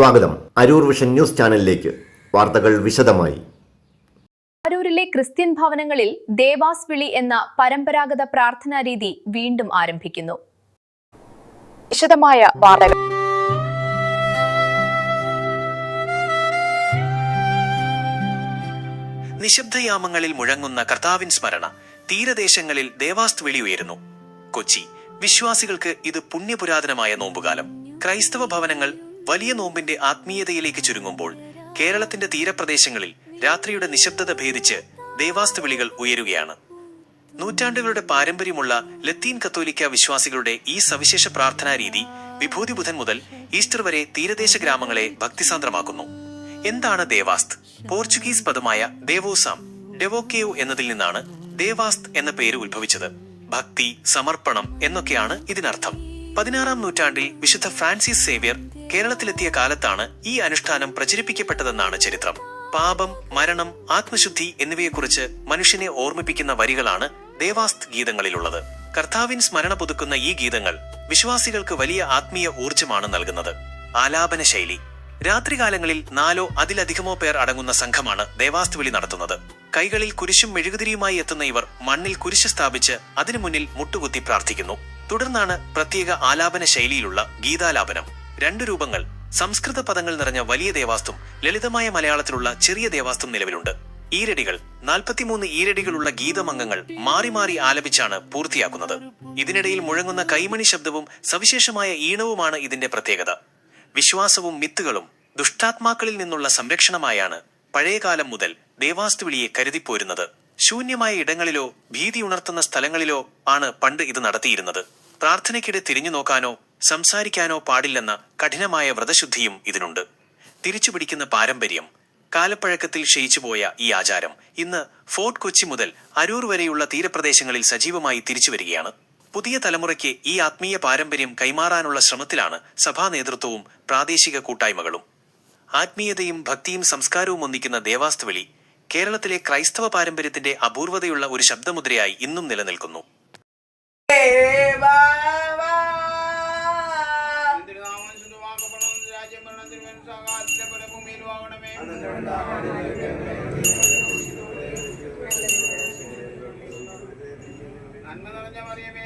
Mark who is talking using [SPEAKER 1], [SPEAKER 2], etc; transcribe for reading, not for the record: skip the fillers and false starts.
[SPEAKER 1] സ്വാഗതം. Aroor vision news ചാനലിലേക്ക് വാർത്തകൾ വിശദമായി.
[SPEAKER 2] അരൂരിലെ ക്രിസ്ത്യൻ ഭവനങ്ങളിൽ ദേവാസ് വിളി എന്ന പരമ്പരാഗത പ്രാർത്ഥനാ രീതി വീണ്ടും ആരംഭിക്കുന്നു. വിശദമായ വാർത്തകൾ.
[SPEAKER 3] നിശബ്ദയാമങ്ങളിൽ മുഴങ്ങുന്ന കർത്താവിൻ സ്മരണ തീരദേശങ്ങളിൽ ദേവാസ് വിളി ഉയരുന്നു. കൊച്ചി വിശ്വാസികൾക്ക് ഇത് പുണ്യപുരാതനമായ നോമ്പുകാലം. ക്രൈസ്തവ ഭവനങ്ങൾ വലിയ നോമ്പിന്റെ ആത്മീയതയിലേക്ക് ചുരുങ്ങുമ്പോൾ കേരളത്തിന്റെ തീരപ്രദേശങ്ങളിൽ രാത്രിയുടെ നിശബ്ദത ഭേദിച്ച് ദേവാസ്ത് വിളികൾ ഉയരുകയാണ്. നൂറ്റാണ്ടുകളുടെ പാരമ്പര്യമുള്ള ലത്തീൻ കത്തോലിക്ക വിശ്വാസികളുടെ ഈ സവിശേഷ പ്രാർത്ഥനാ രീതി വിഭൂതി ബുധൻ മുതൽ ഈസ്റ്റർ വരെ തീരദേശ ഗ്രാമങ്ങളെ ഭക്തിസാന്ദ്രമാക്കുന്നു. എന്താണ് ദേവാസ്ത്? പോർച്ചുഗീസ് പദമായ ദേവോസാം ഡെവോക്കേയോ എന്നതിൽ നിന്നാണ് ദേവാസ്ത് എന്ന പേര് ഉത്ഭവിച്ചത്. ഭക്തി, സമർപ്പണം എന്നൊക്കെയാണ് ഇതിനർത്ഥം. 16-ാം നൂറ്റാണ്ടിൽ വിശുദ്ധ ഫ്രാൻസിസ് സേവ്യർ കേരളത്തിലെത്തിയ കാലത്താണ് ഈ അനുഷ്ഠാനം പ്രചരിപ്പിക്കപ്പെട്ടതെന്നാണ് ചരിത്രം. പാപം, മരണം, ആത്മശുദ്ധി എന്നിവയെക്കുറിച്ച് മനുഷ്യനെ ഓർമ്മിപ്പിക്കുന്ന വരികളാണ് ദേവാസ്ത് ഗീതങ്ങളിലുള്ളത്. കർത്താവിൻ സ്മരണ പുതുക്കുന്ന ഈ ഗീതങ്ങൾ വിശ്വാസികൾക്ക് വലിയ ആത്മീയ ഊർജ്ജമാണ് നൽകുന്നത്. ആലാപന ശൈലി: രാത്രികാലങ്ങളിൽ 4 അതിലധികമോ പേർ അടങ്ങുന്ന സംഘമാണ് ദേവാസ്ത് വിളി നടത്തുന്നത്. കൈകളിൽ കുരിശും മെഴുകുതിരിയുമായി എത്തുന്ന ഇവർ മണ്ണിൽ കുരിശ് സ്ഥാപിച്ച് അതിനു മുന്നിൽ മുട്ടുകുത്തി പ്രാർത്ഥിക്കുന്നു. തുടർന്നാണ് പ്രത്യേക ആലാപന ശൈലിയിലുള്ള ഗീതാലാപനം. 2 രൂപങ്ങൾ: സംസ്കൃത പദങ്ങൾ നിറഞ്ഞ വലിയ ദേവാസ്തും ലളിതമായ മലയാളത്തിലുള്ള ചെറിയ ദേവാസ്തും നിലവിലുണ്ട്. ഈരടികൾ: 43 ഈരടികളുള്ള ഗീതമംഗങ്ങൾ മാറി മാറി ആലപിച്ചാണ് പൂർത്തിയാക്കുന്നത്. ഇതിനിടയിൽ മുഴങ്ങുന്ന കൈമണി ശബ്ദവും സവിശേഷമായ ഈണവുമാണ് ഇതിന്റെ പ്രത്യേകത. വിശ്വാസവും മിത്തുകളും ദുഷ്ടാത്മാക്കളിൽ നിന്നുള്ള സംരക്ഷണമായാണ് പഴയകാലം മുതൽ ദേവാസ്ത് വിളിയെ കരുതിപ്പോരുന്നത്. ശൂന്യമായ ഇടങ്ങളിലോ ഭീതി ഉണർത്തുന്ന സ്ഥലങ്ങളിലോ ആണ് പണ്ട് ഇത് നടത്തിയിരുന്നത്. പ്രാർത്ഥനയ്ക്കിടെ തിരിഞ്ഞു നോക്കാനോ സംസാരിക്കാനോ പാടില്ലെന്ന കഠിനമായ വ്രതശുദ്ധിയും ഇതിനുണ്ട്. തിരിച്ചുപിടിക്കുന്ന പാരമ്പര്യം: കാലപ്പഴക്കത്തിൽ ക്ഷയിച്ചുപോയ ഈ ആചാരം ഇന്ന് ഫോർട്ട് കൊച്ചി മുതൽ അരൂർ വരെയുള്ള തീരപ്രദേശങ്ങളിൽ സജീവമായി തിരിച്ചുവരികയാണ്. പുതിയ തലമുറയ്ക്ക് ഈ ആത്മീയ പാരമ്പര്യം കൈമാറാനുള്ള ശ്രമത്തിലാണ് സഭാ നേതൃത്വവും പ്രാദേശിക കൂട്ടായ്മകളും. ആത്മീയതയും ഭക്തിയും സംസ്കാരവും ഒന്നിക്കുന്ന ദേവാസ്ത് വിളി കേരളത്തിലെ ക്രൈസ്തവ പാരമ്പര്യത്തിന്റെ അപൂർവതയുള്ള ഒരു ശബ്ദമുദ്രയായി ഇന്നും നിലനിൽക്കുന്നു.
[SPEAKER 4] നന്മ നിറഞ്ഞ മറിയമേ